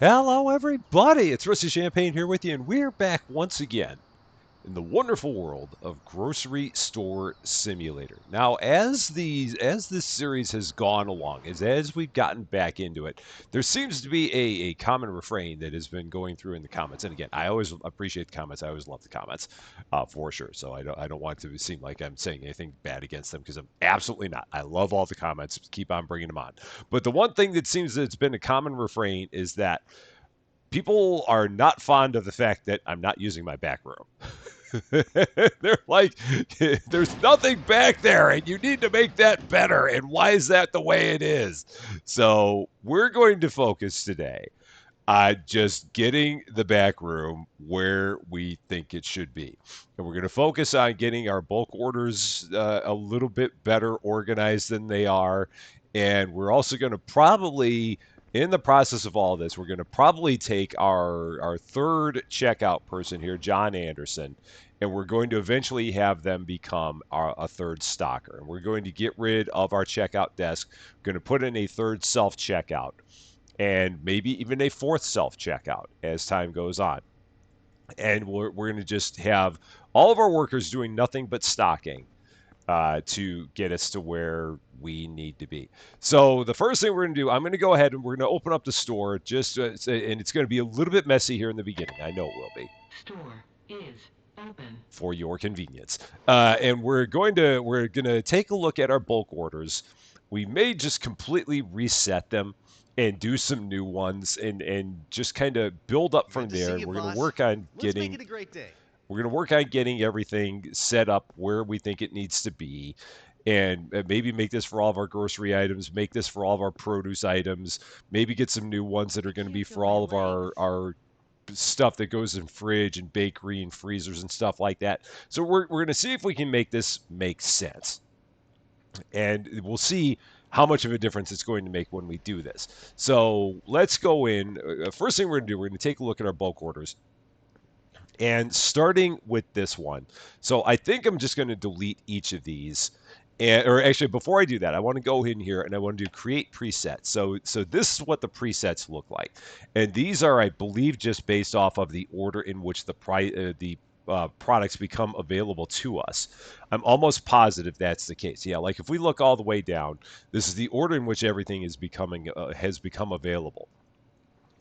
Hello, everybody. It's Rusty Champagne here with you, and we're back once again in the wonderful world of Grocery Store Simulator. Now, as this series has gone along, as we've gotten back into it, there seems to be a common refrain that has been going through in the comments. And again, I always appreciate the comments. I always love the comments, for sure. So I don't want to seem like I'm saying anything bad against them because I'm absolutely not. I love all the comments. Keep on bringing them on. But the one thing that seems that's been a common refrain is that people are not fond of the fact that I'm not using my back room. They're like, there's nothing back there, and you need to make that better. And why is that the way it is? So, we're going to focus today on just getting the back room where we think it should be. And we're going to focus on getting our bulk orders a little bit better organized than they are. And we're also going to probably in the process of all this, we're going to probably take our third checkout person here, John Anderson, and we're going to eventually have them become a third stocker. And we're going to get rid of our checkout desk. We're going to put in a third self checkout and maybe even a fourth self checkout as time goes on. And we're going to just have all of our workers doing nothing but stocking to get us to where we need to be. So the first thing we're going to do, I'm going to go ahead and we're going to open up the store and it's going to be a little bit messy here in the beginning. I know it will be. Store is open. For your convenience. And we're going to take a look at our bulk orders. We may just completely reset them and do some new ones and just kind of build up from Good to there. see And you, we're going to boss. work on Let's make getting it a great day. we're going to work on getting everything set up where we think it needs to be. And maybe make this for all of our grocery items, make this for all of our produce items, maybe get some new ones that are going to be for all of our stuff that goes in fridge and bakery and freezers and stuff like that. So we're going to see if we can make this make sense. And we'll see how much of a difference it's going to make when we do this. So let's go in. First thing we're going to do, we're going to take a look at our bulk orders. And starting with this one. So I think I'm just going to delete each of these. Or actually, before I do that, I want to go in here and I want to do create presets. So this is what the presets look like, and these are, I believe, just based off of the order in which the products become available to us. I'm almost positive that's the case. Yeah, like if we look all the way down, this is the order in which everything is becoming has become available.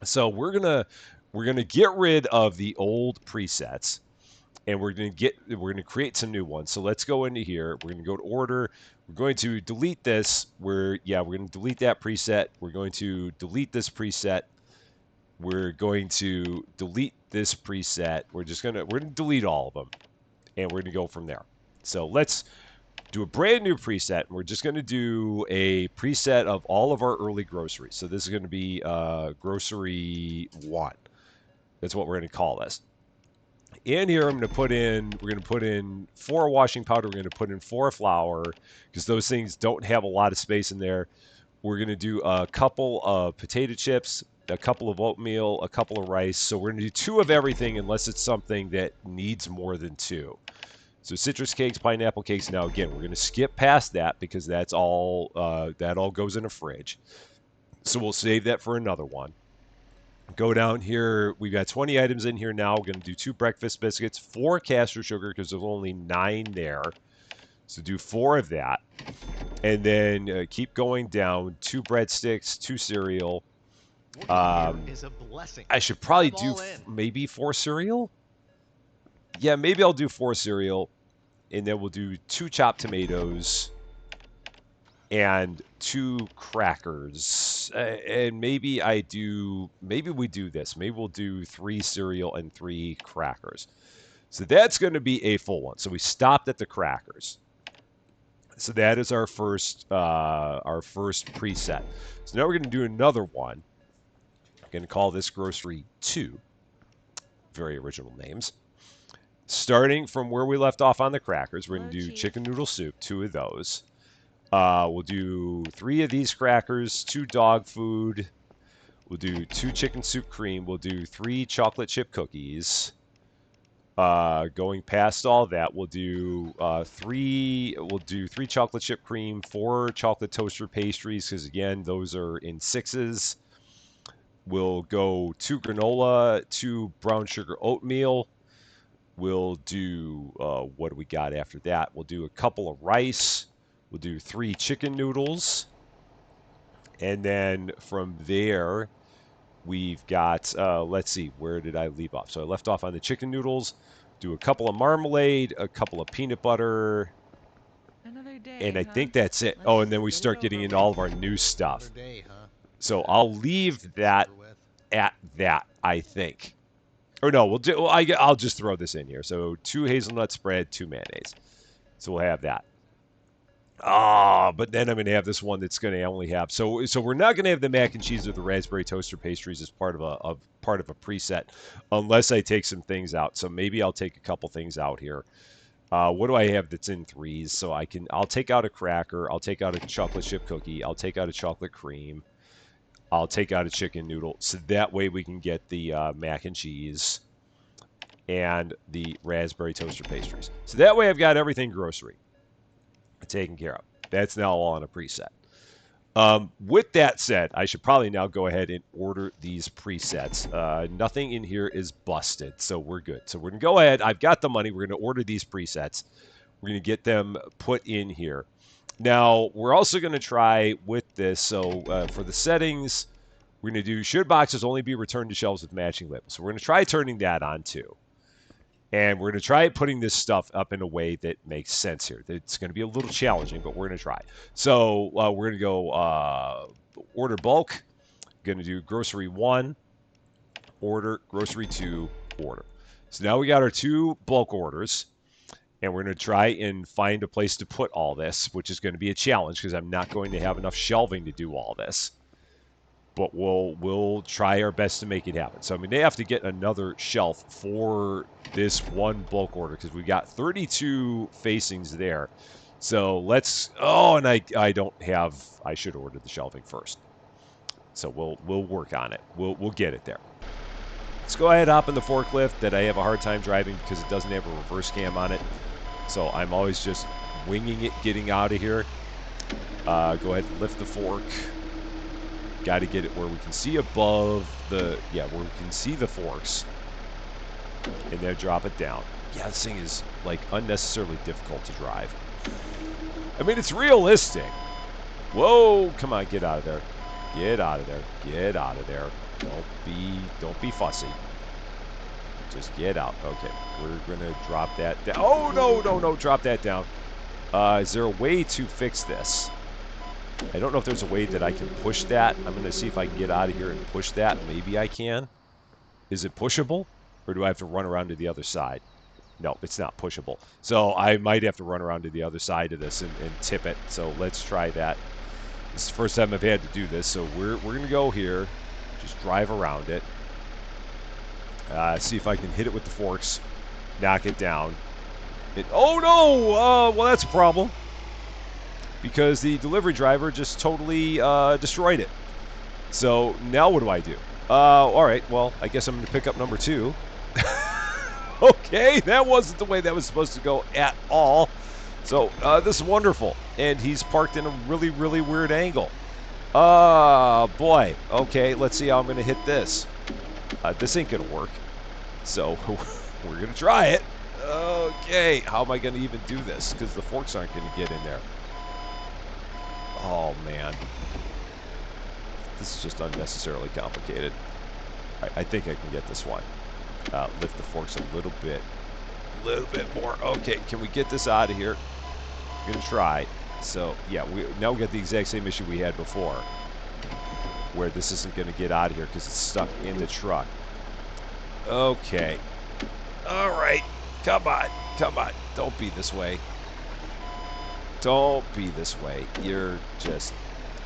So we're gonna get rid of the old presets and we're going to create some new ones. So let's go into here. We're going to go to order. We're going to delete this. We're going to delete that preset. We're going to delete this preset. We're going to delete this preset. We're going to delete all of them, and we're going to go from there. So let's do a brand new preset. And we're just going to do a preset of all of our early groceries. So this is going to be grocery one. That's what we're going to call this. In here, we're going to put in 4 washing powder. We're going to put in 4 flour because those things don't have a lot of space in there. We're going to do a couple of potato chips, a couple of oatmeal, a couple of rice. So we're going to do 2 of everything unless it's something that needs more than 2. So citrus cakes, pineapple cakes. Now again, we're going to skip past that because that all goes in a fridge. So we'll save that for another one. Go down here. We've got 20 items in here now. We're going to do 2 breakfast biscuits, 4 caster sugar because there's only 9 there. So do 4 of that. And then keep going down. 2 breadsticks, 2 cereal. Is a blessing. I should probably I'm do all in. maybe 4 cereal. Yeah, maybe I'll do 4 cereal. And then we'll do 2 chopped tomatoes and 2 crackers. And maybe we do this. Maybe we'll do 3 cereal and 3 crackers. So that's going to be a full one. So we stopped at the crackers. So that is our first preset. So now we're going to do another one. I'm going to call this grocery 2. Very original names. Starting from where we left off on the crackers, we're going to do chicken noodle soup, 2 of those. We'll do 3 of these crackers, 2 dog food. We'll do 2 chicken soup cream. We'll do 3 chocolate chip cookies. Going past all that, we'll do 3 chocolate chip cream, 4 chocolate toaster pastries, because again, those are in 6s. We'll go 2 granola, 2 brown sugar oatmeal. We'll do, what do we got after that? We'll do a couple of rice. We'll do 3 chicken noodles. And then from there, we've got, let's see, where did I leave off? So I left off on the chicken noodles. Do a couple of marmalade, a couple of peanut butter, Another day, and I huh? think that's it. Let's Oh, and just then we get it start over getting into with. all of our new Another stuff. day, huh? So Yeah, I'll let's leave get this that over with. at that, I think. Or no, we'll do. Well, I'll just throw this in here. So 2 hazelnut spread, 2 mayonnaise. So we'll have that. Ah, but then I'm going to have this one that's going to only have. So we're not going to have the mac and cheese or the raspberry toaster pastries as part of a preset, unless I take some things out. So maybe I'll take a couple things out here. What do I have that's in threes? So I'll take out a cracker. I'll take out a chocolate chip cookie. I'll take out a chocolate cream. I'll take out a chicken noodle. So that way we can get the mac and cheese and the raspberry toaster pastries. So that way I've got everything grocery taken care of. That's now all on a preset. With that said, I should probably now go ahead and order these presets. Nothing in here is busted, so we're good. So we're going to go ahead. I've got the money. We're going to order these presets. We're going to get them put in here. Now, we're also going to try with this. So for the settings, we're going to do should boxes only be returned to shelves with matching labels. So we're going to try turning that on too. And we're going to try putting this stuff up in a way that makes sense here. It's going to be a little challenging, but we're going to try. So we're going to go order bulk. Going to do grocery 1, order, grocery 2, order. So now we got our 2 bulk orders. And we're going to try and find a place to put all this, which is going to be a challenge because I'm not going to have enough shelving to do all this. But we'll try our best to make it happen. So I mean, they have to get another shelf for this one bulk order because we got 32 facings there. So let's. Oh, and I don't have. I should order the shelving first. So we'll work on it. We'll get it there. Let's go ahead and hop in the forklift that I have a hard time driving because it doesn't have a reverse cam on it. So I'm always just winging it, getting out of here. Go ahead and lift the fork. Got to get it where we can see above the, where we can see the forks. And then drop it down. Yeah, this thing is, like, unnecessarily difficult to drive. I mean, it's realistic. Whoa, come on, get out of there. Get out of there. Get out of there. Don't be fussy. Just get out. Okay, we're going to drop that down. Oh, no, drop that down. Is there a way to fix this? I don't know if there's a way that I can push that. I'm going to see if I can get out of here and push that. Maybe I can. Is it pushable? Or do I have to run around to the other side? No, it's not pushable. So I might have to run around to the other side of this and tip it. So let's try that. This is the first time I've had to do this. So we're going to go here. Just drive around it. See if I can hit it with the forks. Knock it down. Oh, no! Well, that's a problem. Because the delivery driver just totally destroyed it. So now what do I do? All right, well, I guess I'm going to pick up number 2. Okay, that wasn't the way that was supposed to go at all. So this is wonderful. And he's parked in a really, really weird angle. Boy. Okay, let's see how I'm going to hit this. This ain't going to work. So we're going to try it. Okay, how am I going to even do this? Because the forks aren't going to get in there. Oh, man. This is just unnecessarily complicated. I think I can get this one. Lift the forks a little bit more. Okay, can we get this out of here? I'm going to try. So, yeah, now we got the exact same issue we had before, where this isn't going to get out of here because it's stuck in the truck. Okay. All right. Come on. Don't be this way. Don't be this way. You're just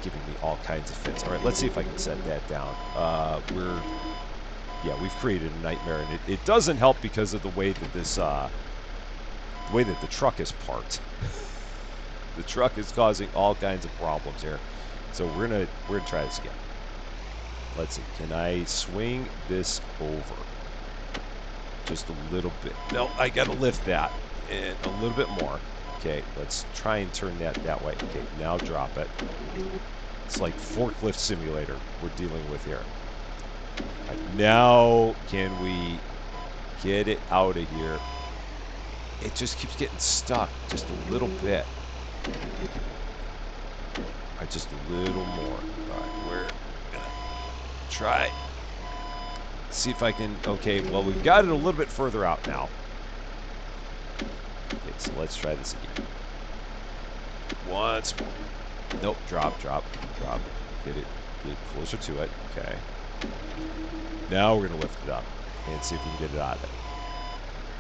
giving me all kinds of fits. All right, let's see if I can set that down. We've created a nightmare, and it doesn't help because of the way that the truck is parked. The truck is causing all kinds of problems here. So we're gonna try this again. Let's see. Can I swing this over? Just a little bit. No, I gotta lift that and a little bit more. Okay, let's try and turn that way. Okay, now drop it. It's like forklift simulator we're dealing with here. Now, can we get it out of here? It just keeps getting stuck just a little bit. All right, just a little more. All right, we're gonna try. See if I can. Okay, well, we've got it a little bit further out now. Okay, so let's try this again. Once more. Nope, drop. Get closer to it. Okay. Now we're gonna lift it up and see if we can get it out of it.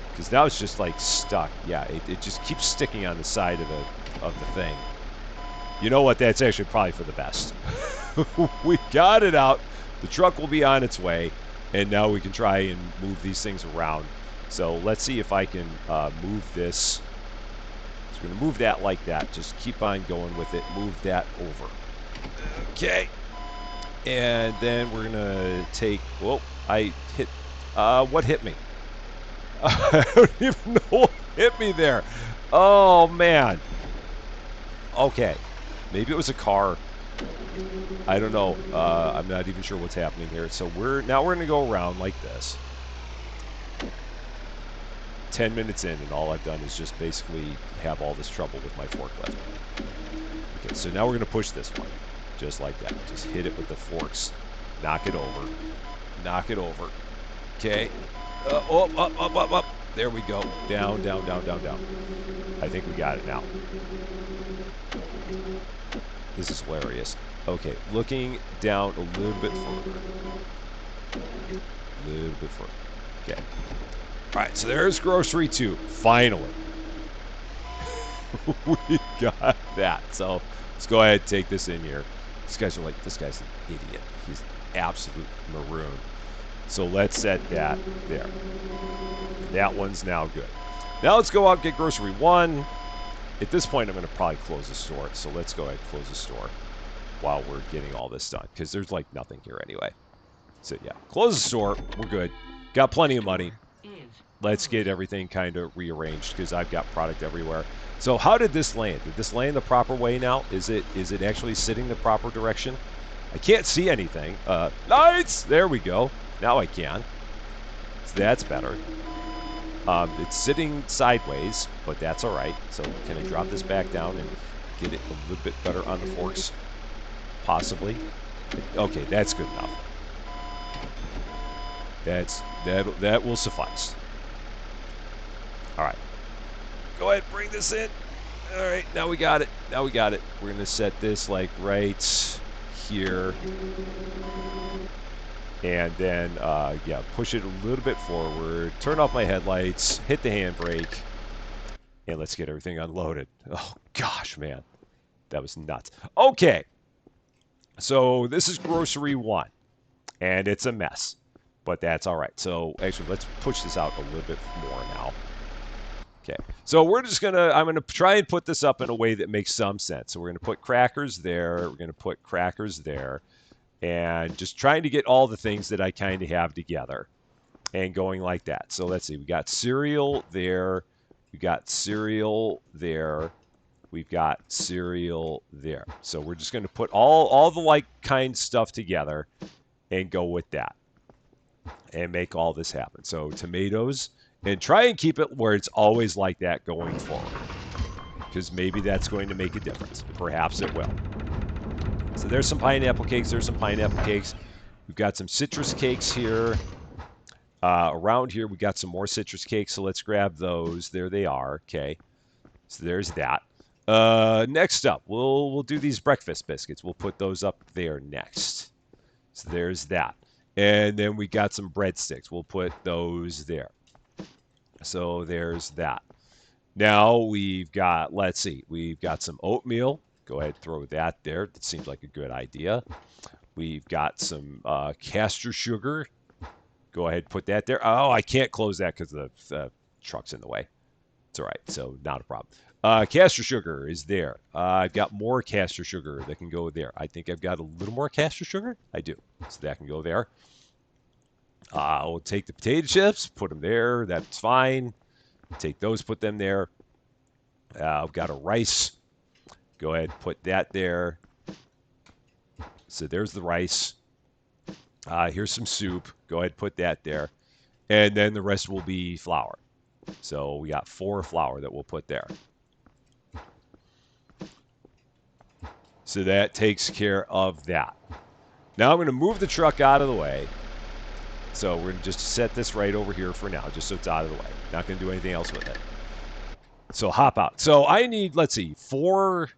Because now it's just like stuck. Yeah, it just keeps sticking on the side of the thing. You know what? That's actually probably for the best. We got it out. The truck will be on its way, and now we can try and move these things around. So let's see if I can move this. So we're gonna move that like that. Just keep on going with it. Move that over. Okay. And then we're gonna take. Whoa! I hit. What hit me? I don't even know what hit me there. Oh man. Okay. Maybe it was a car. I don't know. I'm not even sure what's happening here. So we're gonna go around like this. 10 minutes in, and all I've done is just basically have all this trouble with my forklift. Okay, so now we're gonna push this one. Just like that. Just hit it with the forks. Knock it over. Knock it over. Okay. Up. There we go. Down. I think we got it now. This is hilarious. Okay, looking down a little bit further. Okay. All right, so there's grocery 2. Finally. We got that. So let's go ahead and take this in here. These guys are like, this guy's an idiot. He's absolute maroon. So let's set that there. That one's now good. Now let's go out and get grocery 1. At this point, I'm going to probably close the store. So let's go ahead and close the store while we're getting all this done. Because there's like nothing here anyway. So yeah, close the store. We're good. Got plenty of money. Let's get everything kind of rearranged because I've got product everywhere. So how did this land? Did this land the proper way now? Is it actually sitting the proper direction? I can't see anything. Lights! There we go. Now I can. So that's better. It's sitting sideways, but that's all right. So can I drop this back down and get it a little bit better on the forks? Possibly. Okay, that's good enough. That will suffice. All right. Go ahead, bring this in. All right, now we got it. We're going to set this like right here. And then, yeah, push it a little bit forward. Turn off my headlights. Hit the handbrake. And let's get everything unloaded. Oh, gosh, man. That was nuts. Okay. So this is grocery 1. And it's a mess. But that's all right. So actually, let's push this out a little bit more now. Okay, so I'm going to try and put this up in a way that makes some sense. So we're going to put crackers there. We're going to put crackers there. And just trying to get all the things that I kind of have together and going like that. So let's see. We got cereal there. We got cereal there. We've got cereal there. So we're just going to put all the like kind stuff together and go with that and make all this happen. So tomatoes. And try and keep it where it's always like that going forward. Because maybe that's going to make a difference. Perhaps it will. So there's some pineapple cakes. We've got some citrus cakes here. Around here, we got some more citrus cakes. So let's grab those. There they are. Okay. So there's that. Next up, we'll do these breakfast biscuits. We'll put those up there next. So there's that. And then we got some breadsticks. We'll put those there. So there's that. Now we've got, let's see, we've got some oatmeal. Go ahead, throw that there. That seems like a good idea. We've got some castor sugar. Go ahead, put that there. Oh, I can't close that because the truck's in the way. It's all right, so not a problem. Castor sugar is there. I've got more castor sugar that can go there. I think I've got a little more castor sugar. I do, so that can go there. We'll take the potato chips, put them there. That's fine. Take those, put them there. I've got a rice. Go ahead, put that there. So there's the rice. Here's some soup. Go ahead and put that there. And then the rest will be flour. So we got 4 flour that we'll put there. So that takes care of that. Now I'm going to move the truck out of the way. So we're going to just set this right over here for now, just so it's out of the way. Not going to do anything else with it. So hop out. So I need, let's see, 4.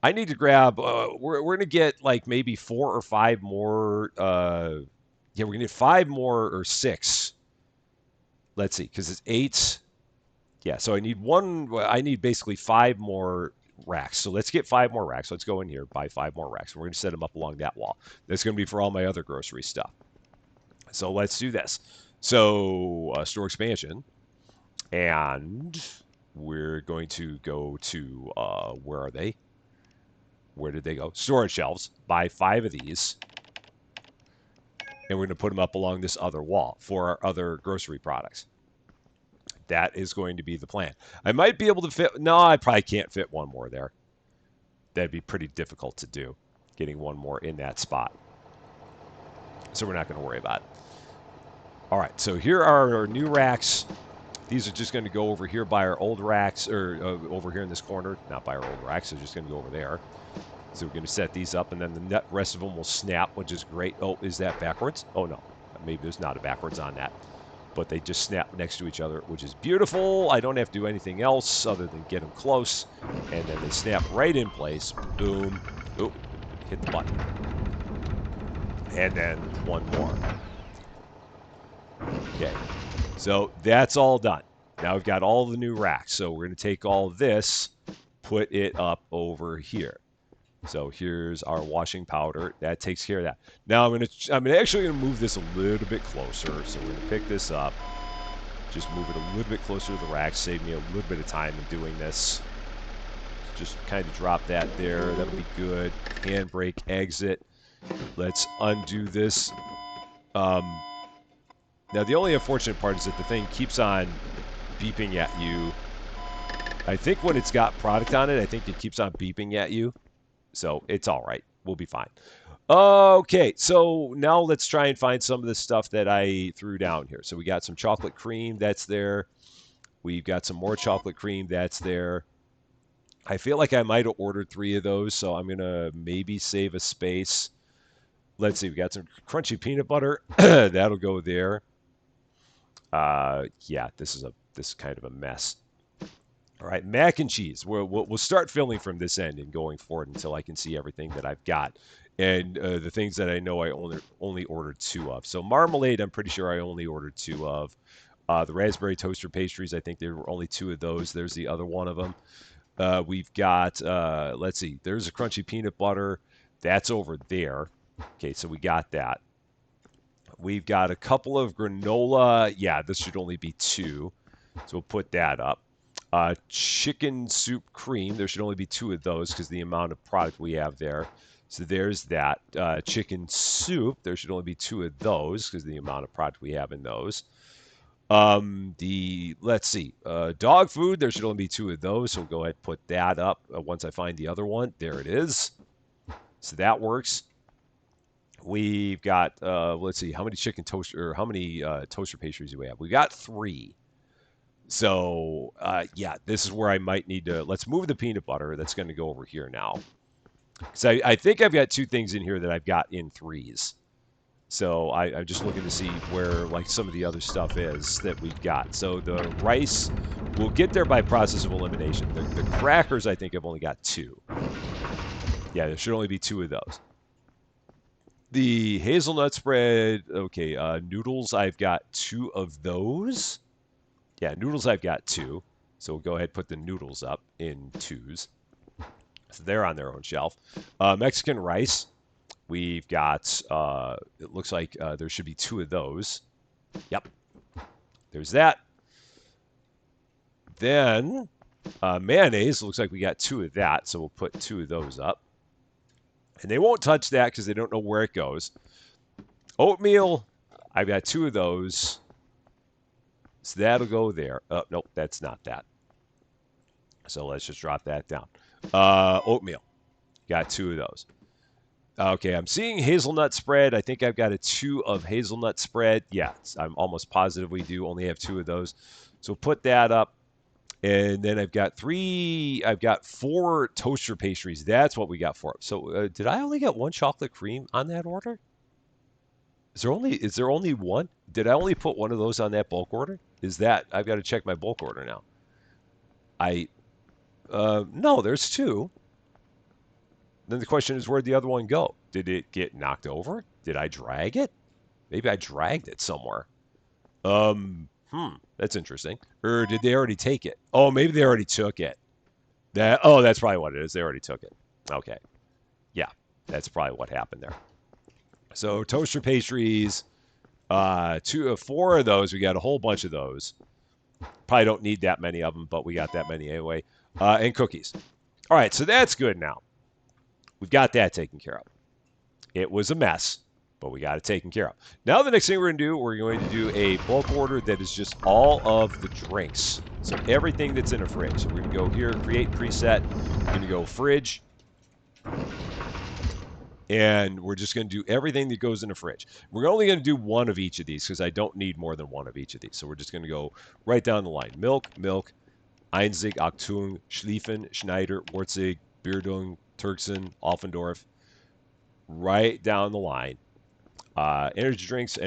I need to grab, we're going to get like maybe 4 or 5 more. Yeah, we're going to get 5 more or 6. Let's see, because it's 8. Yeah, so I need basically 5 more racks. So let's get 5 more racks. Let's go in here, buy 5 more racks. We're going to set them up along that wall. That's going to be for all my other grocery stuff. So let's do this. So store expansion, and we're going to go to, where are they? Where did they go? Storage shelves. Buy 5 of these. And we're going to put them up along this other wall for our other grocery products. That is going to be the plan. I might be able to fit... No, I probably can't fit 1 more there. That'd be pretty difficult to do, getting 1 more in that spot. So we're not going to worry about it. All right, so here are our new racks. These are just going to go over here by our old racks, or over here in this corner. Not by our old racks, they're just going to go over there. So we're going to set these up, and then the rest of them will snap, which is great. Oh, is that backwards? Oh, no. Maybe there's not a backwards on that. But they just snap next to each other, which is beautiful. I don't have to do anything else other than get them close. And then they snap right in place. Boom. Oop. Hit the button. And then 1 more. Okay. So that's all done. Now we've got all the new racks. So we're going to take all this, put it up over here. So here's our washing powder. That takes care of that. Now I'm actually gonna move this a little bit closer. So we're gonna pick this up, just move it a little bit closer to the rack, save me a little bit of time in doing this. Just kind of drop that there. That'll be good. Handbrake, exit. Let's undo this. Now the only unfortunate part is that the thing keeps on beeping at you. I think when it's got product on it, I think it keeps on beeping at you. So it's all right. We'll be fine. Okay, so now let's try and find some of the stuff that I threw down here. So we got some chocolate cream. That's there. We've got some more chocolate cream. That's there. I feel like I might have ordered 3 of those, so I'm going to maybe save a space. Let's see. We got some crunchy peanut butter. That'll go there. Yeah, this is kind of a mess. All right, mac and cheese. We'll start filling from this end and going forward until I can see everything that I've got. And the things that I know I only ordered 2 of. So marmalade, I'm pretty sure I only ordered 2 of. The raspberry toaster pastries, I think there were only 2 of those. There's the other one of them. We've got, let's see, there's a crunchy peanut butter. That's over there. Okay, so we got that. We've got a couple of granola. Yeah, this should only be 2. So we'll put that up. Chicken soup cream. There should only be 2 of those because the amount of product we have there. So there's that. Chicken soup. There should only be 2 of those because the amount of product we have in those. Let's see. Dog food. There should only be 2 of those. So we'll go ahead and put that up once I find the other one. There it is. So that works. We've got, let's see, how many toaster pastries do we have? We got 3. So, yeah, this is where I might need to... Let's move the peanut butter. That's going to go over here now. So I think I've got 2 things in here that I've got in 3s. So I'm just looking to see where, like, some of the other stuff is that we've got. So the rice, we'll get there by process of elimination. The crackers, I think, I've only got 2. Yeah, there should only be 2 of those. The hazelnut spread, okay, noodles, I've got 2 of those. Yeah, noodles I've got 2. So we'll go ahead and put the noodles up in 2s. So they're on their own shelf. Mexican rice, we've got, it looks like there should be 2 of those. Yep. There's that. Then mayonnaise, looks like we got 2 of that. So we'll put 2 of those up. And they won't touch that because they don't know where it goes. Oatmeal, I've got 2 of those. So that'll go there. Nope, that's not that. So let's just drop that down. Oatmeal, got 2 of those. Okay, I'm seeing hazelnut spread. I think I've got a 2 of hazelnut spread. Yes, I'm almost positive we do only have 2 of those. So put that up. And then I've got 4 toaster pastries. That's what we got for it. So did I only get 1 chocolate cream on that order? Is there only one? Did I only put 1 of those on that bulk order? I've got to check my bulk order now. I no, there's 2. Then the question is, where'd the other one go? Did it get knocked over? Did I drag it? Maybe I dragged it somewhere. That's interesting. Or did they already take it? Oh, maybe they already took it. That's probably what it is. They already took it. Okay. Yeah, that's probably what happened there. So toaster pastries, 4 of those. We got a whole bunch of those. Probably don't need that many of them, but we got that many anyway. And cookies. All right, so that's good now. We've got that taken care of. It was a mess, but we got it taken care of. Now the next thing we're going to do a bulk order that is just all of the drinks. So everything that's in a fridge. So we're going to go here, create preset. We're going to go fridge. And we're just going to do everything that goes in a fridge. We're only going to do 1 of each of these because I don't need more than 1 of each of these. So we're just going to go right down the line. Milk, Einzig, Achtung, Schlieffen, Schneider, Wurzig, Bierdung, Turksen, Offendorf. Right down the line. Energy drinks,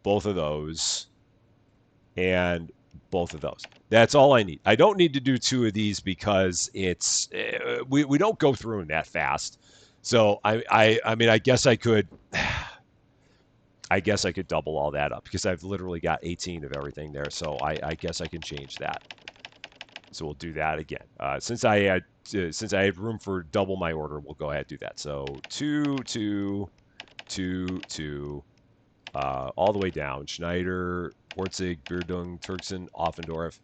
both of those, and both of those. That's all I need. I don't need to do 2 of these because we don't go through them that fast. So I mean, I guess I could double all that up because I've literally got 18 of everything there. So I guess I can change that. So we'll do that again. Since I had room for double my order, we'll go ahead and do that. So 2, 2, 2, 2, all the way down. Schneider, Wurzig, Bierdung, Turksen, Offendorf.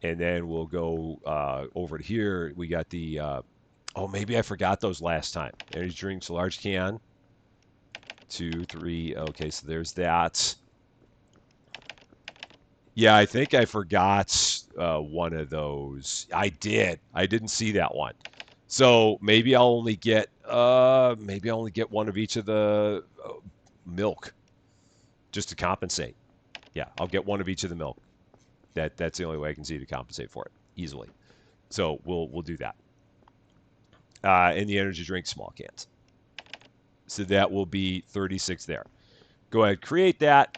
And then we'll go over to here. We got the, maybe I forgot those last time. Energy drinks, large can. 2, 3. Okay, so there's that. Yeah, I think I forgot 1 of those. I did. I didn't see that one. So maybe I'll only get 1 of each of the milk, just to compensate. Yeah, I'll get 1 of each of the milk. That's the only way I can see to compensate for it easily. So we'll do that. And the energy drink small cans. So that will be 36 there. Go ahead, create that.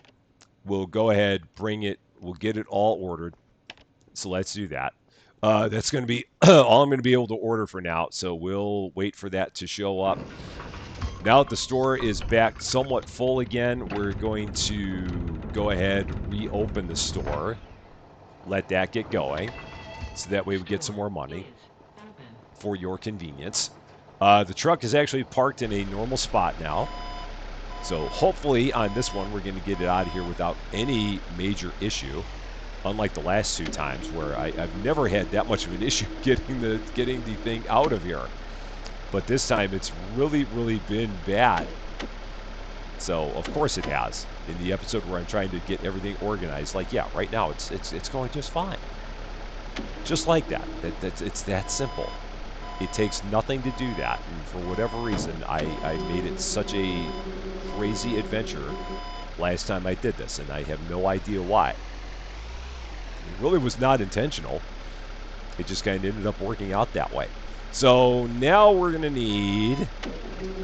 We'll go ahead, bring it. We'll get it all ordered. So let's do that. That's going to be all I'm going to be able to order for now. So we'll wait for that to show up. Now that the store is back somewhat full again, we're going to go ahead, reopen the store. Let that get going. So that way we get some more money for your convenience. The truck is actually parked in a normal spot now. So hopefully on this one, we're going to get it out of here without any major issue. Unlike the last 2 times where I've never had that much of an issue getting the thing out of here. But this time it's really, really been bad. So of course it has. In the episode where I'm trying to get everything organized, like yeah, right now it's going just fine. Just like that. It's that simple. It takes nothing to do that. And for whatever reason, I made it such a crazy adventure last time I did this, and I have no idea why. It really was not intentional. It just kind of ended up working out that way. So now we're going to need,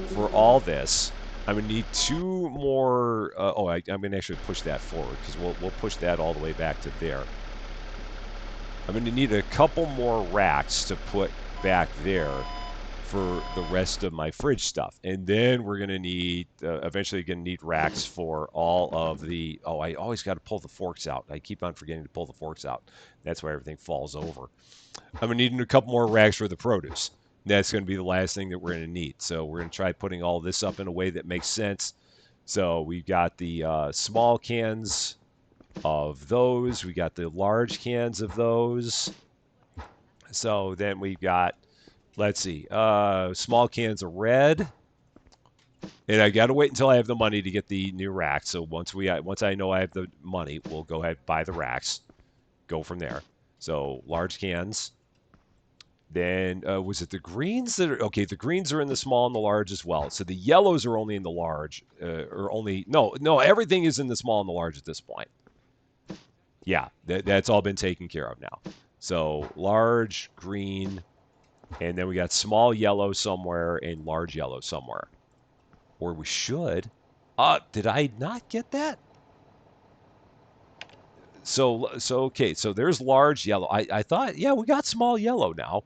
for all this, I'm going to need 2 more. I'm going to actually push that forward because we'll push that all the way back to there. I'm going to need a couple more racks to put back there for the rest of my fridge stuff. And then we're going to need, eventually going to need racks for all of the, I always got to pull the forks out. I keep on forgetting to pull the forks out. That's why everything falls over. I'm going to need a couple more racks for the produce. That's going to be the last thing that we're going to need. So we're going to try putting all this up in a way that makes sense. So we've got the small cans of those. We got the large cans of those. So then we've got, let's see, small cans of red. And I got to wait until I have the money to get the new racks. So once I know I have the money, we'll go ahead and buy the racks. Go from there. So large cans. Then was it the greens that are okay? The greens are in the small and the large as well. So the yellows are only in the large, or only no. Everything is in the small and the large at this point. Yeah, that's all been taken care of now. So large green, and then we got small yellow somewhere and large yellow somewhere. Or we should. Did I not get that? So okay. So there's large yellow. I thought, yeah, we got small yellow now.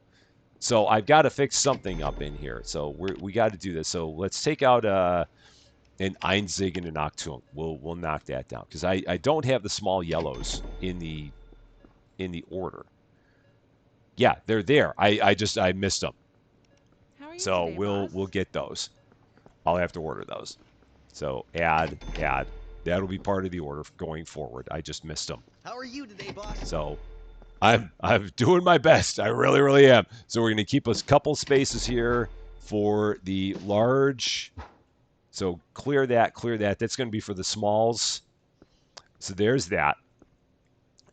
So I've got to fix something up in here. So we got to do this. So let's take out an Einzig and an Achtung. We'll knock that down because I don't have the small yellows in the order. Yeah, they're there. I missed them. How are you So today, we'll boss? get those. I'll have to order those. So add. That'll be part of the order going forward. I just missed them. How are you today, boss? So I'm doing my best. I really am. So we're going to keep a couple spaces here for the large. So clear that. That's going to be for the smalls. So there's that.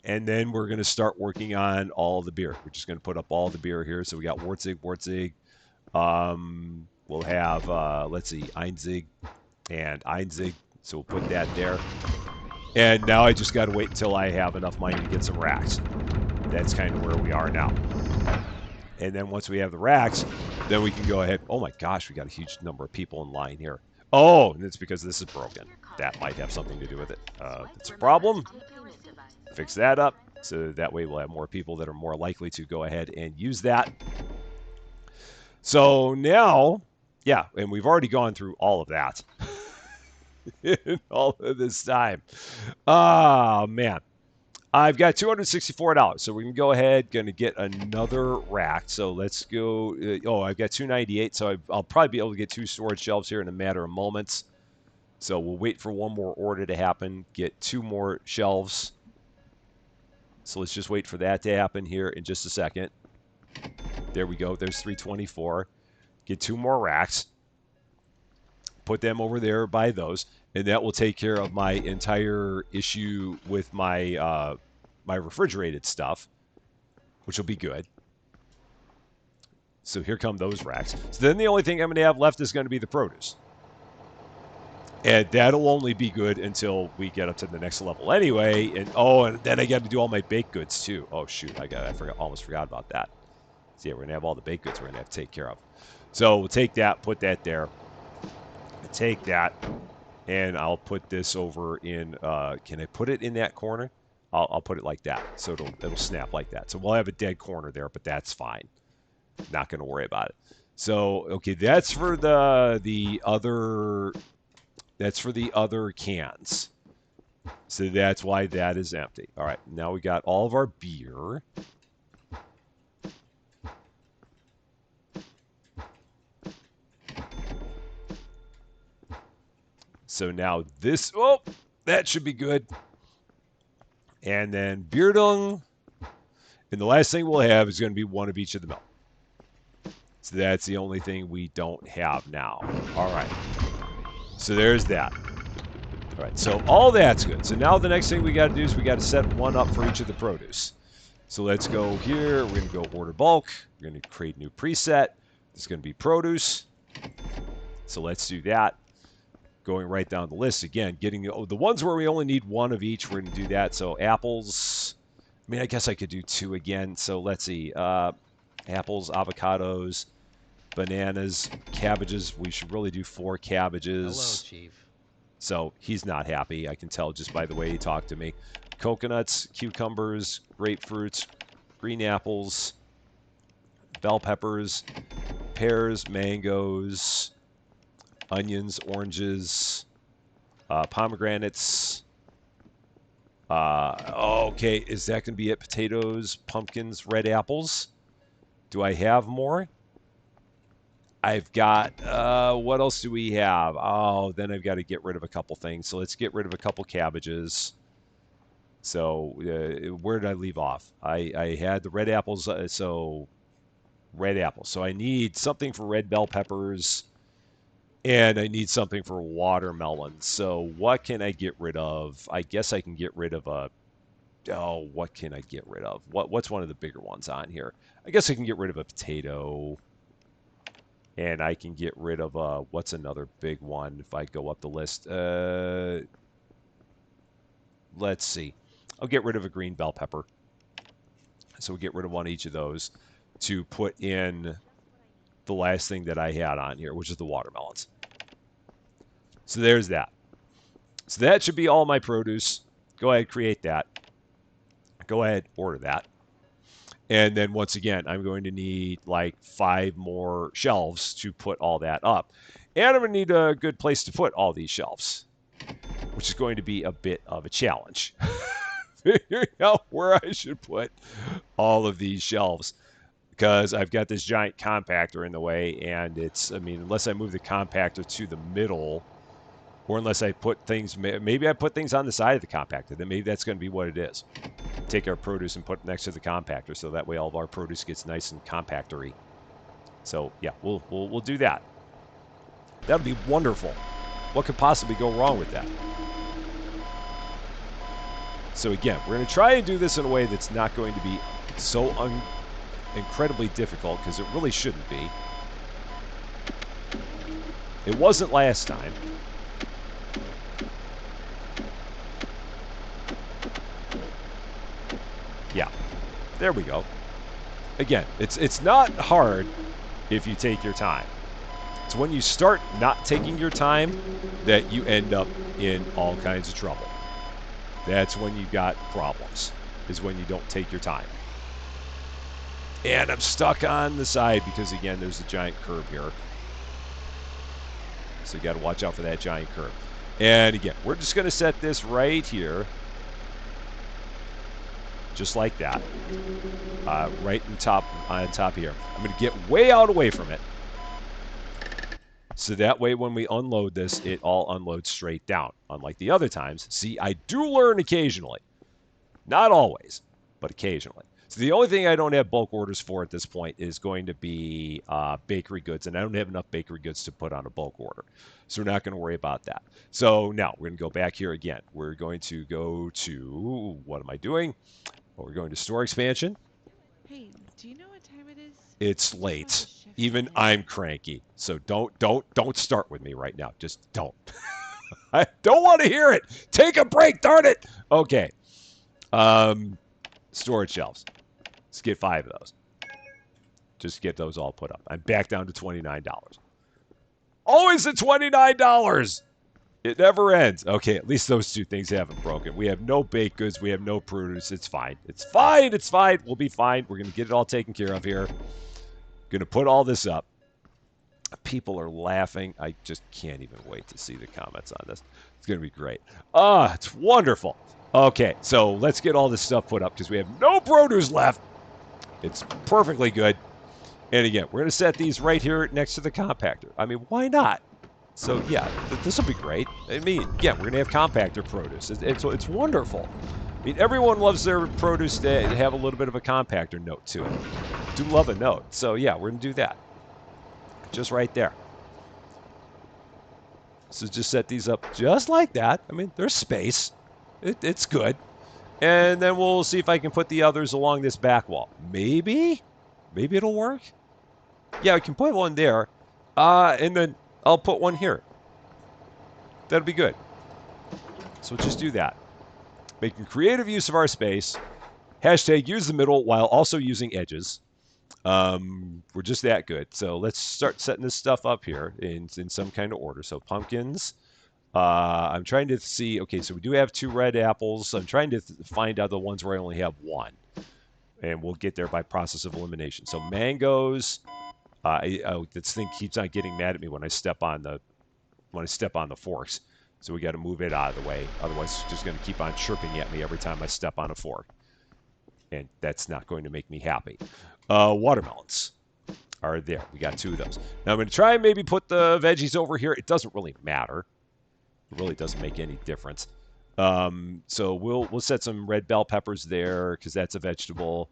And then we're going to start working on all the beer. We're just going to put up all the beer here. So we got Wartzig. We'll have, let's see, Einzig and Einzig. So we'll put that there. And now I just got to wait until I have enough money to get some racks. That's kind of where we are now. And then once we have the racks, then we can go ahead. Oh my gosh, we got a huge number of people in line here. Oh, and it's because this is broken. That might have something to do with it. It's a problem. Fix that up. So that way we'll have more people that are more likely to go ahead and use that. So now, yeah, and we've already gone through all of that in all of this time. Ah, man. I've got $264, so we can go ahead. Going to get another rack. So let's go. I've got $298, so I'll probably be able to get 2 storage shelves here in a matter of moments. So we'll wait for one more order to happen. Get 2 more shelves. So let's just wait for that to happen here in just a second. There we go. There's 324. Get 2 more racks. Put them over there by those, and that will take care of my entire issue with my my refrigerated stuff, which will be good. So here come those racks. So then the only thing I'm going to have left is going to be the produce. And that'll only be good until we get up to the next level anyway. And then I got to do all my baked goods too. Oh shoot, almost forgot about that. So yeah, we're going to have all the baked goods we're going to have to take care of. So we'll take that, put that there. Take that, and I'll put this over in. Can I put it in that corner? I'll put it like that, so it'll snap like that. So we'll have a dead corner there, but that's fine. Not going to worry about it. So okay, that's for the other. That's for the other cans. So that's why that is empty. All right, now we got all of our beer. So now this, that should be good. And then Beerdung. And the last thing we'll have is going to be one of each of the milk. So that's the only thing we don't have now. All right. So there's that. All right. So all that's good. So now the next thing we got to do is we got to set one up for each of the produce. So let's go here. We're going to go order bulk. We're going to create new preset. This is going to be produce. So let's do that. Going right down the list again, getting the ones where we only need one of each. We're going to do that. So apples. I mean, I guess I could do 2 again. So let's see. Apples, avocados, bananas, cabbages. We should really do 4 cabbages. Hello, Chief. So he's not happy. I can tell just by the way he talked to me. Coconuts, cucumbers, grapefruits, green apples, bell peppers, pears, mangoes, onions, oranges, pomegranates. Okay, is that going to be it? Potatoes, pumpkins, red apples. Do I have more? I've got, what else do we have? Oh, then I've got to get rid of a couple things. So let's get rid of a couple cabbages. So where did I leave off? I had the red apples, so red apples. So I need something for red bell peppers. And I need something for watermelon. So what can I get rid of? I guess I can get rid of a Oh, what can I get rid of? What's one of the bigger ones on here? I guess I can get rid of a potato. And I can get rid of, what's another big one if I go up the list? Let's see. I'll get rid of a green bell pepper. So we'll get rid of one of each of those to put in the last thing that I had on here, which is the watermelons. So there's that. So that should be all my produce. Go ahead, create that. Go ahead, order that. And then once again, I'm going to need like 5 more shelves to put all that up. And I'm going to need a good place to put all these shelves, which is going to be a bit of a challenge. Figuring out where I should put all of these shelves, because I've got this giant compactor in the way, and it's, I mean, unless I move the compactor to the middle, or unless I put things, maybe I put things on the side of the compactor, then maybe that's going to be what it is. Take our produce and put it next to the compactor, so that way all of our produce gets nice and compactory. So yeah, we'll do that. That would be wonderful. What could possibly go wrong with that? So again, we're going to try and do this in a way that's not going to be so incredibly difficult, because it really shouldn't be. It wasn't last time. Yeah, there we go. Again, it's not hard if you take your time. It's when you start not taking your time that you end up in all kinds of trouble. That's when you got problems, is when you don't take your time. And I'm stuck on the side because, again, there's a giant curve here. So you got to watch out for that giant curve. And again, we're just going to set this right here, just like that, right on top here. I'm going to get way out away from it, so that way when we unload this, it all unloads straight down. Unlike the other times. See, I do learn occasionally. Not always, but occasionally. So the only thing I don't have bulk orders for at this point is going to be bakery goods, and I don't have enough bakery goods to put on a bulk order. So we're not going to worry about that. So now we're going to go back here again. We're going to go to, what am I doing? Well, we're going to store expansion. Hey, do you know what time it is? It's I'm about late. to shift Even ahead. I'm cranky. So don't start with me right now. Just don't. I don't want to hear it. Take a break, darn it. Okay. Storage shelves. Let's get 5 of those. Just get those all put up. I'm back down to $29. Always at $29. It never ends. Okay, at least those 2 things haven't broken. We have no baked goods. We have no produce. It's fine. It's fine. It's fine. We'll be fine. We're going to get it all taken care of here. Going to put all this up. People are laughing. I just can't even wait to see the comments on this. It's going to be great. It's wonderful. Okay, so let's get all this stuff put up because we have no produce left. It's perfectly good. And again, we're going to set these right here next to the compactor. I mean, why not? So yeah, this will be great. I mean, yeah, we're going to have compactor produce. It's wonderful. I mean, everyone loves their produce to have a little bit of a compactor note to it. Do love a note. So yeah, we're going to do that. Just right there. So just set these up just like that. I mean, there's space. It's good. And then we'll see if I can put the others along this back wall. Maybe it'll work. Yeah, I can put one there. And then I'll put one here. That'll be good. So just do that. Making creative use of our space. Hashtag use the middle while also using edges. We're just that good. So let's start setting this stuff up here in some kind of order. So pumpkins. I'm trying to see. Okay, so we do have 2 red apples. I'm trying to find out the ones where I only have 1. And we'll get there by process of elimination. So mangoes. This thing keeps on getting mad at me when I step on the forks. So we got to move it out of the way. Otherwise, it's just going to keep on chirping at me every time I step on a fork. And that's not going to make me happy. Watermelons are there. We got 2 of those. Now I'm going to try and maybe put the veggies over here. It doesn't really matter. It really doesn't make any difference. So we'll set some red bell peppers there because that's a vegetable.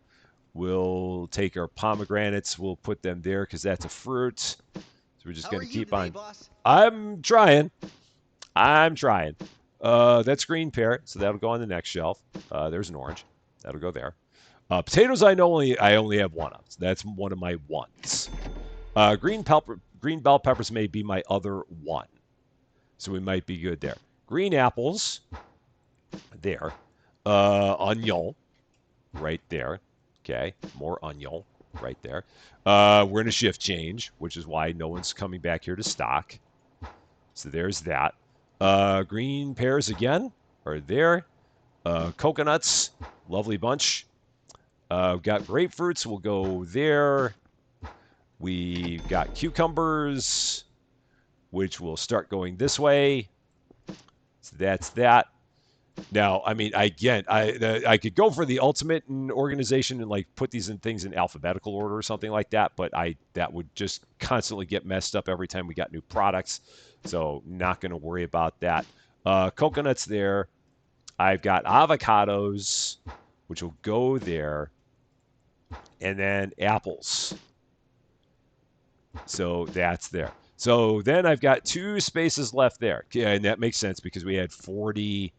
We'll take our pomegranates. We'll put them there because that's a fruit. So we're just going to keep on. Boss? I'm trying. That's green pear, so that'll go on the next shelf. There's an orange. That'll go there. Potatoes, I only have one of. So that's one of my ones. Green bell peppers may be my other one. So we might be good there. Green apples, there. Onion, right there. Okay, more onion, right there. We're in a shift change, which is why no one's coming back here to stock. So there's that. Green pears again are there. Coconuts, lovely bunch. We've got grapefruits, we'll go there. We've got cucumbers, which will start going this way. So that's that. Now, I mean, again, I could go for the ultimate in organization and like put these in things in alphabetical order or something like that, but that would just constantly get messed up every time we got new products. So not going to worry about that. Coconuts there. I've got avocados, which will go there, and then apples. So that's there. So then I've got 2 spaces left there, and that makes sense because we had 40.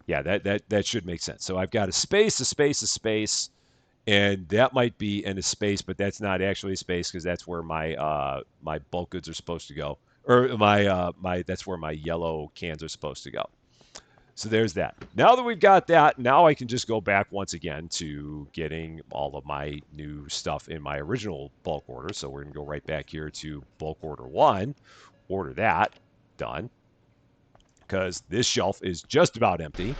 Yeah, that should make sense. So I've got a space, and that might be in a space, but that's not actually a space because that's where my my bulk goods are supposed to go, or my that's where my yellow cans are supposed to go. So there's that. Now that we've got that, now I can just go back once again to getting all of my new stuff in my original bulk order. So we're going to go right back here to bulk order 1, order that, done. Because this shelf is just about empty.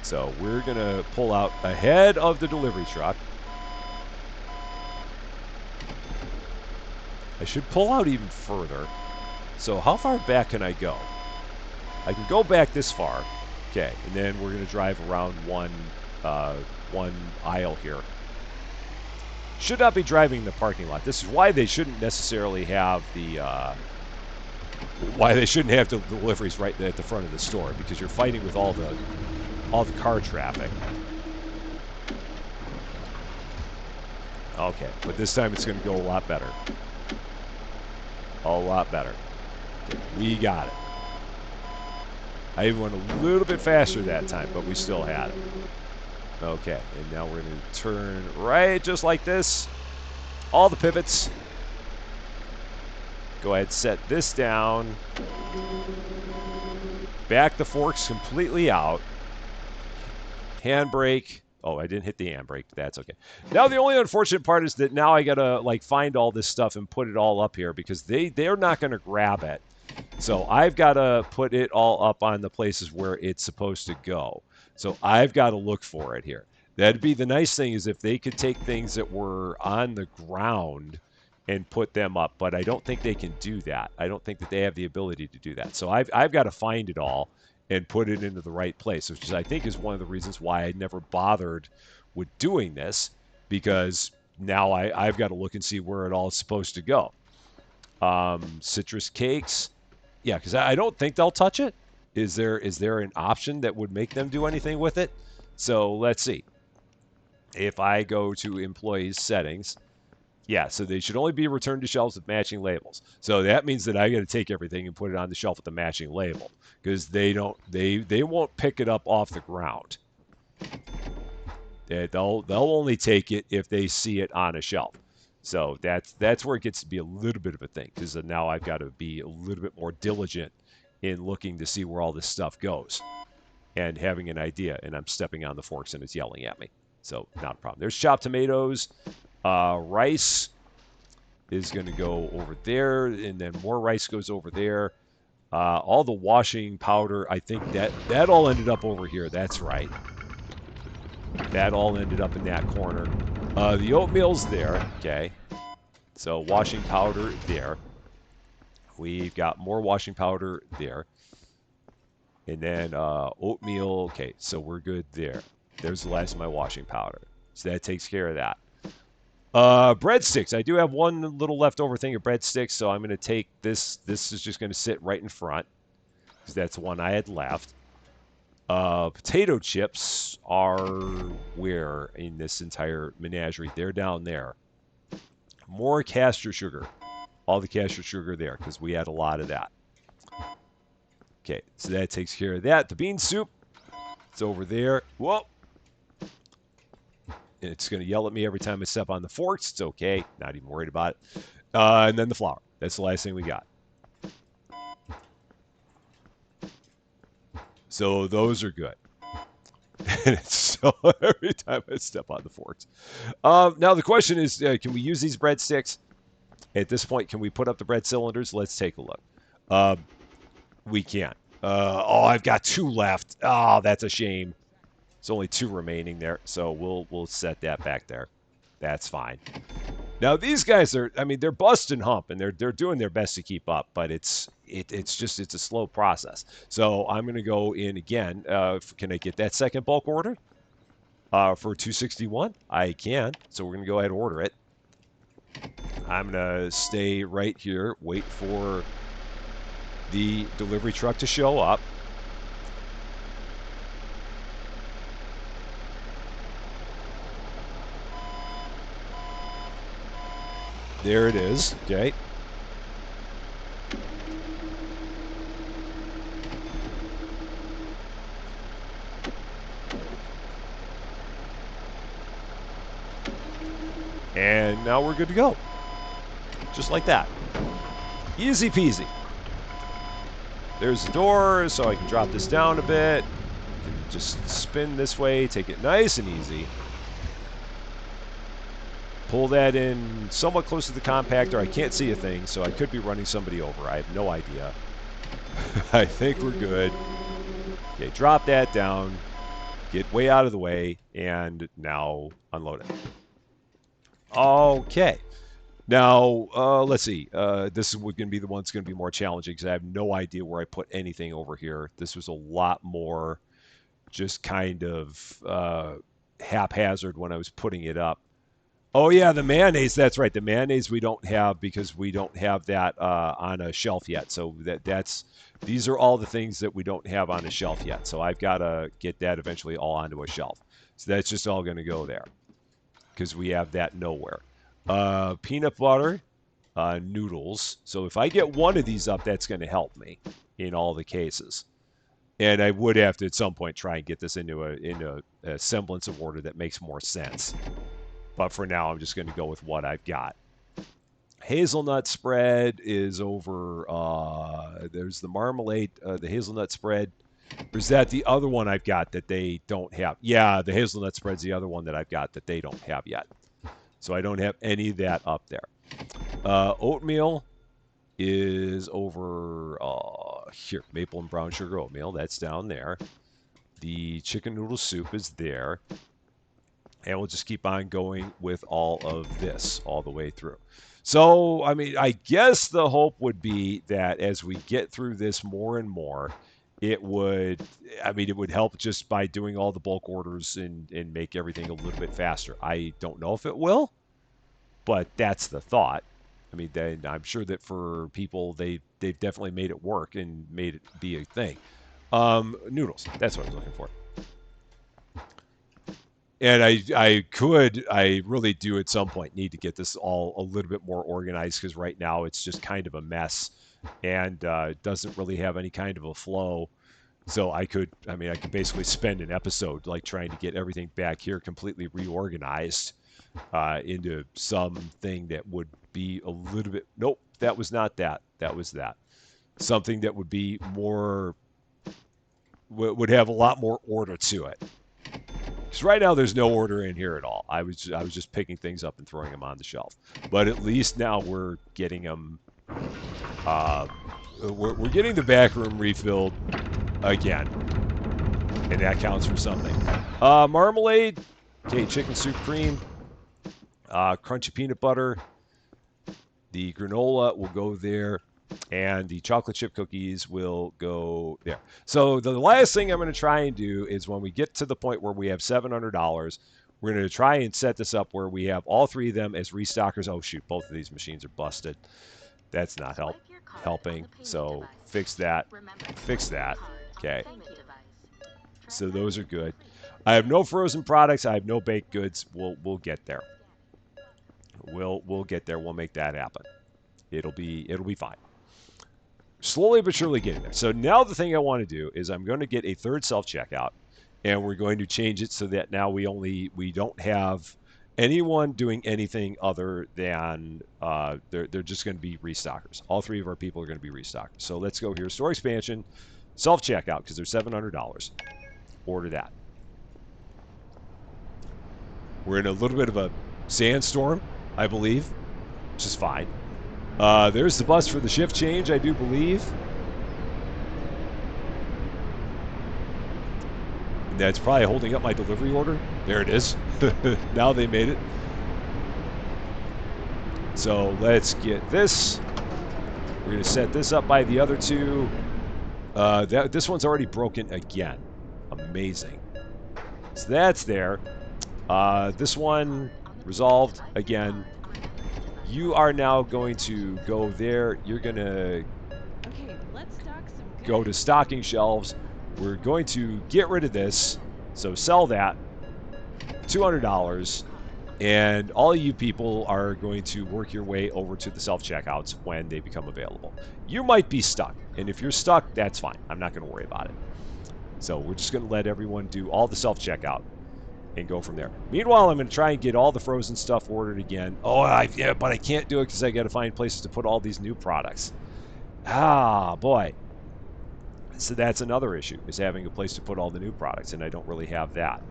So we're going to pull out ahead of the delivery truck. I should pull out even further. So how far back can I go? I can go back this far. Okay, and then we're going to drive around one aisle here. Should not be driving the parking lot. This is why they shouldn't necessarily have the deliveries right at the front of the store, because you're fighting with all the car traffic. Okay, but this time it's going to go a lot better. A lot better. Okay, we got it. I even went a little bit faster that time, but we still had it. Okay, and now we're going to turn right just like this. All the pivots. Go ahead, set this down. Back the forks completely out. Handbrake. Oh, I didn't hit the handbrake. That's okay. Now the only unfortunate part is that now I gotta like find all this stuff and put it all up here because they're not gonna grab it. So I've got to put it all up on the places where it's supposed to go. So I've got to look for it here. That'd be the nice thing is if they could take things that were on the ground and put them up, but I don't think they can do that. I don't think that they have the ability to do that. So I've got to find it all and put it into the right place, which is, I think, is one of the reasons why I never bothered with doing this, because now I've got to look and see where it all is supposed to go. Citrus cakes. Yeah, because I don't think they'll touch it. Is there an option that would make them do anything with it? So let's see. If I go to employees settings, yeah, so they should only be returned to shelves with matching labels. So that means that I got to take everything and put it on the shelf with the matching label, because they won't pick it up off the ground. They'll only take it if they see it on a shelf. So that's where it gets to be a little bit of a thing, because now I've got to be a little bit more diligent in looking to see where all this stuff goes and having an idea. And I'm stepping on the forks and it's yelling at me. So not a problem. There's chopped tomatoes. Rice is going to go over there, and then more rice goes over there. All the washing powder, I think that all ended up over here. That's right. That all ended up in that corner. The oatmeal's there. Okay. So washing powder there. We've got more washing powder there. And then oatmeal. Okay, so we're good there. There's the last of my washing powder. So that takes care of that. Breadsticks. I do have one little leftover thing of breadsticks, so I'm going to take this. This is just going to sit right in front, because that's the one I had left. Potato chips are where in this entire menagerie? They're down there. More castor sugar. All the castor sugar there, because we had a lot of that. Okay, so that takes care of that. The bean soup. It's over there. Whoa. It's going to yell at me every time I step on the forks. It's okay. Not even worried about it. And then the flour. That's the last thing we got. So those are good. And so every time I step on the forks. Now the question is, can we use these breadsticks? At this point, can we put up the bread cylinders? Let's take a look. We can. Oh, I've got 2 left. Oh, that's a shame. There's only 2 remaining there, so we'll set that back there. That's fine. Now these guys are, I mean, they're busting hump and they're doing their best to keep up, but it's a slow process. So I'm going to go in again. Can I get that second bulk order for 261? I can. So we're going to go ahead and order it. I'm going to stay right here, wait for the delivery truck to show up. There it is. Okay. And now we're good to go. Just like that. Easy peasy. There's the door, so I can drop this down a bit. I can just spin this way, take it nice and easy. Pull that in somewhat close to the compactor. I can't see a thing, so I could be running somebody over. I have no idea. I think we're good. Okay, drop that down. Get way out of the way, and now unload it. Okay. Now, let's see. This is going to be the one that's going to be more challenging because I have no idea where I put anything over here. This was a lot more just kind of haphazard when I was putting it up. Oh, yeah, the mayonnaise. That's right. The mayonnaise we don't have because we don't have that on a shelf yet. So these are all the things that we don't have on a shelf yet. So I've got to get that eventually all onto a shelf. So that's just all going to go there because we have that nowhere. Peanut butter, noodles. So if I get one of these up, that's going to help me in all the cases. And I would have to at some point try and get this into a semblance of order that makes more sense. But for now, I'm just going to go with what I've got. Hazelnut spread is over. There's the marmalade, the hazelnut spread. Or is that the other one I've got that they don't have? Yeah, the hazelnut spread's the other one that I've got that they don't have yet. So I don't have any of that up there. Oatmeal is over here. Maple and brown sugar oatmeal. That's down there. The chicken noodle soup is there. And we'll just keep on going with all of this all the way through. So, I mean, I guess the hope would be that as we get through this more and more, it would help just by doing all the bulk orders and make everything a little bit faster. I don't know if it will, but that's the thought. I mean, I'm sure that for people, they've definitely made it work and made it be a thing. Noodles, that's what I was looking for. And I really do at some point need to get this all a little bit more organized because right now it's just kind of a mess and doesn't really have any kind of a flow. So I could basically spend an episode like trying to get everything back here completely reorganized into something that would be a little bit, nope, that was not that. That was that. Something that would be more, would have a lot more order to it. Because right now there's no order in here at all. I was just picking things up and throwing them on the shelf. But at least now we're getting them. We're getting the back room refilled again, and that counts for something. Marmalade, okay, chicken soup cream, crunchy peanut butter. The granola will go there. And the chocolate chip cookies will go there. So the last thing I'm going to try and do is when we get to the point where we have $700, we're going to try and set this up where we have all 3 of them as restockers. Oh, shoot, both of these machines are busted. That's not helping. So fix that. Fix that. Okay. So those are good. I have no frozen products. I have no baked goods. We'll get there. We'll get there. We'll make that happen. It'll be fine. Slowly but surely getting there. So now the thing I want to do is I'm going to get a third self-checkout, and we're going to change it so that now we don't have anyone doing anything other than they're just going to be restockers. All three of our people are going to be restockers. So let's go here, store expansion, self checkout because they're $700. Order that. We're in a little bit of a sandstorm, I believe, which is fine. There's the bus for the shift change, I do believe. That's probably holding up my delivery order. There it is. Now they made it. So let's get this. We're going to set this up by the other two. This one's already broken again. Amazing. So that's there. This one resolved again. You are now going to go there. You're going to Okay, let's stock some goods. go to stocking shelves. We're going to get rid of this. So sell that. $200. And all of you people are going to work your way over to the self-checkouts when they become available. You might be stuck. And if you're stuck, that's fine. I'm not going to worry about it. So we're just going to let everyone do all the self-checkout and go from there. Meanwhile, I'm going to try and get all the frozen stuff ordered again. Oh, yeah, but I can't do it because I got to find places to put all these new products. Ah, boy. So that's another issue, is having a place to put all the new products, and I don't really have that.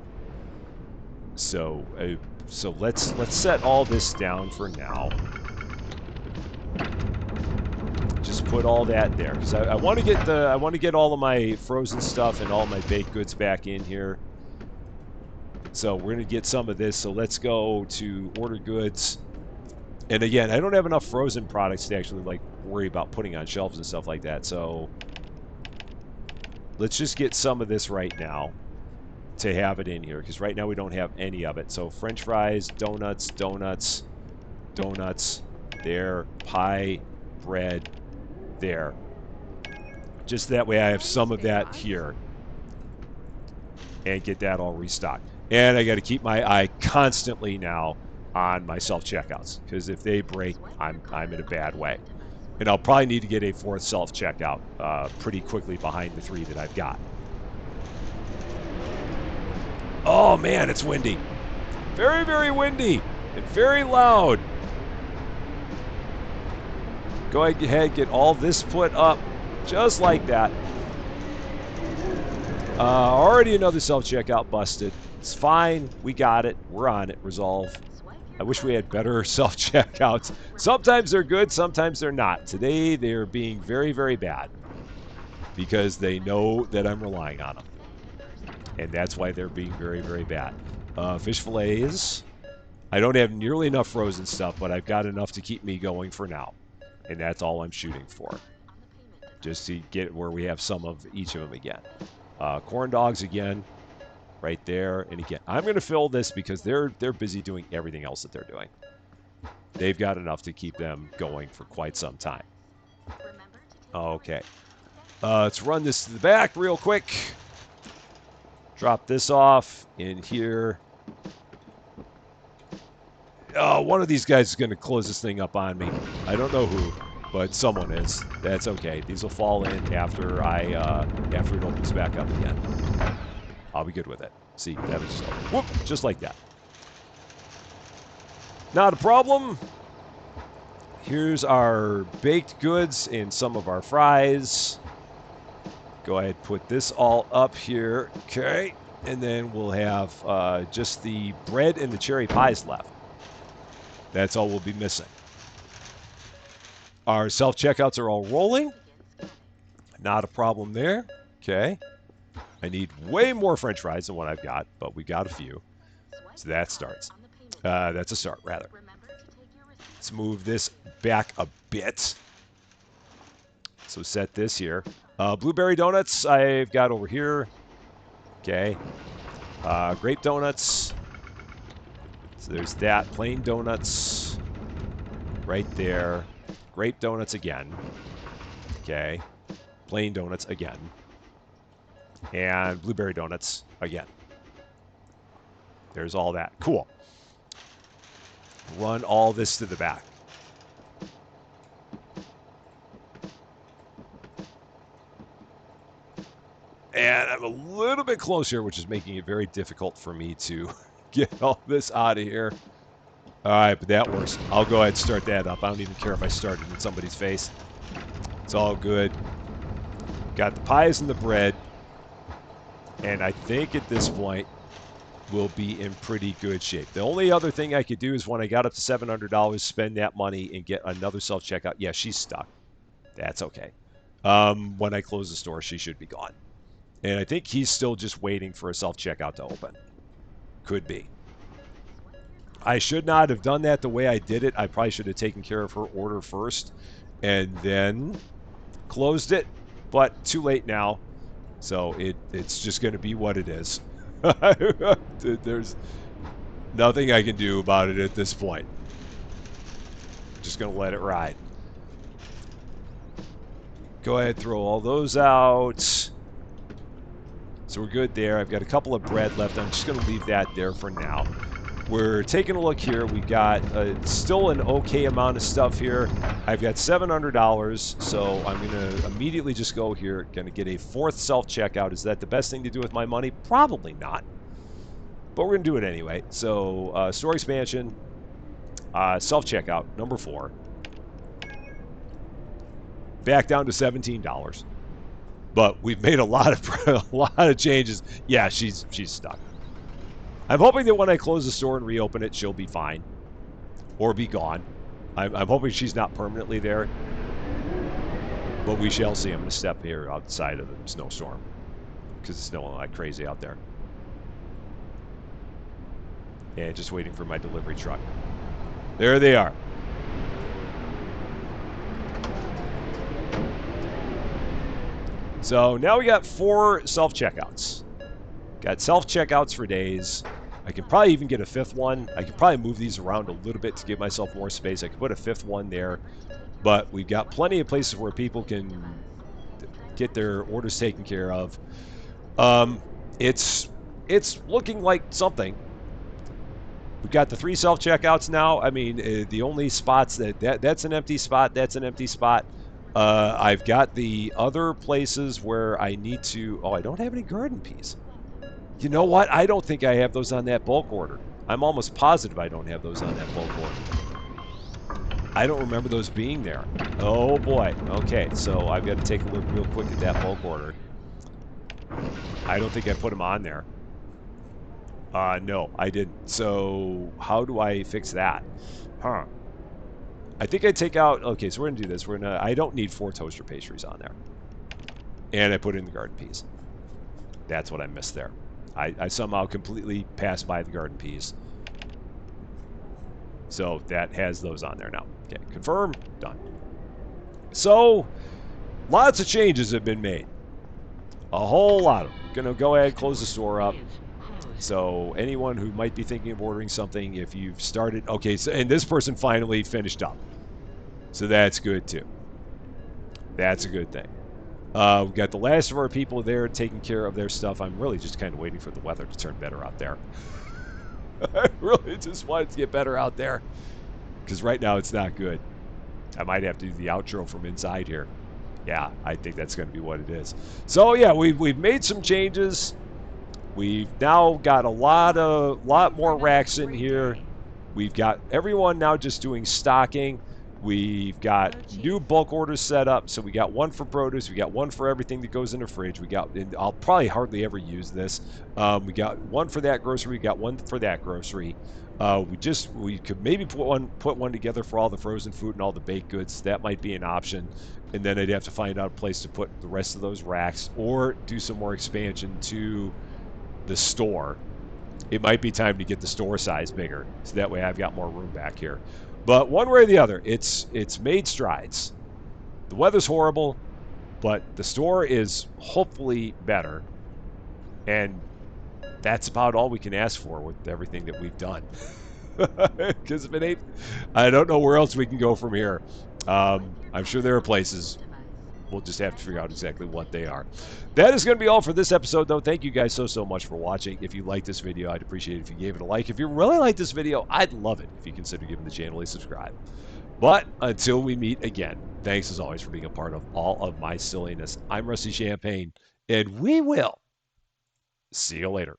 So let's set all this down for now. Just put all that there because I want to get all of my frozen stuff and all my baked goods back in here. So we're going to get some of this. So let's go to order goods. And again, I don't have enough frozen products to actually like worry about putting on shelves and stuff like that. So let's just get some of this right now to have it in here because right now we don't have any of it. So French fries, donuts, there, pie, bread, there. Just that way I have some of that here and get that all restocked. And I got to keep my eye constantly now on my self-checkouts because if they break, I'm in a bad way. And I'll probably need to get a fourth self-checkout pretty quickly behind the three that I've got. Oh man, it's windy. Very, very windy and very loud. Go ahead, get all this put up just like that. Already another self-checkout busted. It's fine. We got it. We're on it. Resolve. I wish we had better self-checkouts. Sometimes they're good. Sometimes they're not. Today, they're being very, very bad because they know that I'm relying on them. And that's why they're being very, very bad. Fish fillets. I don't have nearly enough frozen stuff, but I've got enough to keep me going for now. And that's all I'm shooting for. Just to get where we have some of each of them again. Corn dogs again, right there. And again, I'm going to fill this because they're busy doing everything else that they're doing. They've got enough to keep them going for quite some time. Okay. Let's run this to the back real quick. Drop this off in here. Oh, one of these guys is going to close this thing up on me. I don't know who, but someone is. That's okay. These will fall in after after it opens back up again. I'll be good with it. See, that was just, whoop, just like that. Not a problem. Here's our baked goods and some of our fries. Go ahead, put this all up here. Okay. And then we'll have just the bread and the cherry pies left. That's all we'll be missing. Our self-checkouts are all rolling. Not a problem there. Okay. I need way more French fries than what I've got, but we got a few. So that starts. That's a start, rather. Let's move this back a bit. So set this here. Blueberry donuts I've got over here. Okay. Grape donuts. So there's that. Plain donuts right there. Grape donuts again. Okay. Plain donuts again. And blueberry donuts again. There's all that. Cool. Run all this to the back. And I'm a little bit closer, which is making it very difficult for me to get all this out of here. All right, but that works. I'll go ahead and start that up. I don't even care if I start it in somebody's face. It's all good. Got the pies and the bread. And I think at this point, we'll be in pretty good shape. The only other thing I could do is when I got up to $700, spend that money and get another self-checkout. Yeah, she's stuck. That's okay. When I close the store, she should be gone. And I think he's still just waiting for a self-checkout to open. Could be. I should not have done that the way I did it. I probably should have taken care of her order first and then closed it. But too late now. So it's just going to be what it is. There's nothing I can do about it at this point. Just going to let it ride. Go ahead, throw all those out. So we're good there. I've got a couple of bread left. I'm just going to leave that there for now. We're taking a look here. We've got still an okay amount of stuff here. I've got $700, so I'm going to immediately just go here. Going to get a fourth self-checkout. Is that the best thing to do with my money? Probably not. But we're going to do it anyway. So store expansion, self-checkout, number 4. Back down to $17. But we've made a lot of changes. Yeah, she's stuck. I'm hoping that when I close the store and reopen it, she'll be fine. Or be gone. I'm hoping she's not permanently there. But we shall see. I'm going to step here outside of the snowstorm. Because it's snowing like crazy out there. And just waiting for my delivery truck. There they are. So now we got 4 self-checkouts. Got self-checkouts for days. I can probably even get a 5th one. I could probably move these around a little bit to give myself more space. I could put a 5th one there. But we've got plenty of places where people can get their orders taken care of. It's looking like something. We've got the 3 self-checkouts now. I mean, the only spots that's an empty spot. That's an empty spot. I've got the other places where I need to... Oh, I don't have any garden peas. You know what? I don't think I have those on that bulk order. I'm almost positive I don't have those on that bulk order. I don't remember those being there. Oh, boy. Okay, so I've got to take a look real quick at that bulk order. I don't think I put them on there. No, I didn't. So how do I fix that? Huh. I think I take out... Okay, so we're going to do this. I don't need 4 toaster pastries on there. And I put in the garden peas. That's what I missed there. I somehow completely passed by the garden peas. So that has those on there now. Okay, confirm. Done. So, lots of changes have been made. A whole lot of them. Gonna go ahead and close the store up. So anyone who might be thinking of ordering something, if you've started... Okay, so, and this person finally finished up. So that's good too. That's a good thing. We've got the last of our people there taking care of their stuff. I'm really just kind of waiting for the weather to turn better out there. I really just want it to get better out there. Because right now it's not good. I might have to do the outro from inside here. Yeah, I think that's going to be what it is. So yeah, we've made some changes. We've now got a lot more racks in here. We've got everyone now just doing stocking. We've got new bulk orders set up. So we got one for produce. We got one for everything that goes in the fridge. And I'll probably hardly ever use this. We got one for that grocery. We got one for that grocery. We could maybe put one together for all the frozen food and all the baked goods. That might be an option. And then I'd have to find out a place to put the rest of those racks or do some more expansion to the store. It might be time to get the store size bigger, so that way I've got more room back here. But one way or the other, it's made strides. The weather's horrible, but the store is hopefully better, and that's about all we can ask for with everything that we've done. Because if it ain't, I don't know where else we can go from here. I'm sure there are places. We'll just have to figure out exactly what they are. That is going to be all for this episode, though. Thank you guys so much for watching. If you liked this video, I'd appreciate it if you gave it a like. If you really like this video, I'd love it if you consider giving the channel a subscribe. But until we meet again, thanks as always for being a part of all of my silliness. I'm Rusty Champagne, And we will see you later.